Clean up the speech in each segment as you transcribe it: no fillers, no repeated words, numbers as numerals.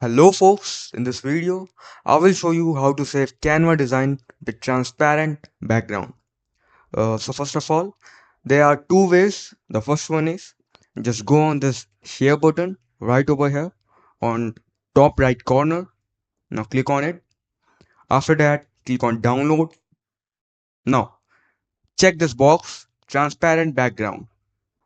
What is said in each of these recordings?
Hello folks, in this video I will show you how to save Canva design with transparent background. So first of all, there are two ways. The first one is just go on this share button right over here on top right corner. Now click on it. After that, click on download. Now check this box, transparent background.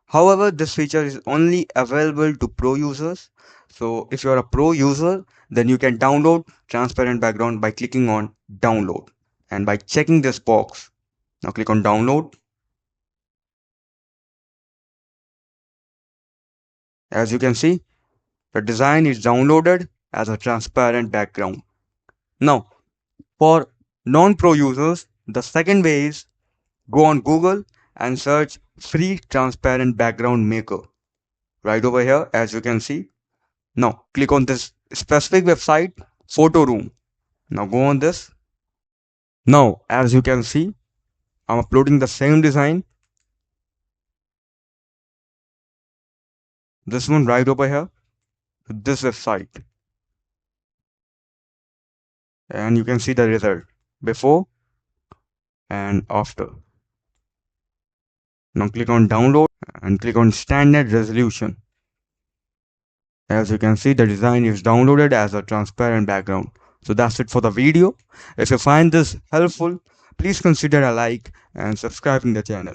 However, this feature is only available to pro users. So if you're a pro user, then you can download transparent background by clicking on download and by checking this box. Now click on download. As you can see, the design is downloaded as a transparent background. Now, for non-pro users, the second way is go on Google and search free transparent background maker. Right over here, as you can see. Now click on this specific website, photo room. Now go on this. Now as you can see, I'm uploading the same design. This one right over here to this website. And you can see the result before and after. Now click on download and click on standard resolution. As you can see, the design is downloaded as a transparent background. So that's it for the video. If you find this helpful, please consider a like and subscribing the channel.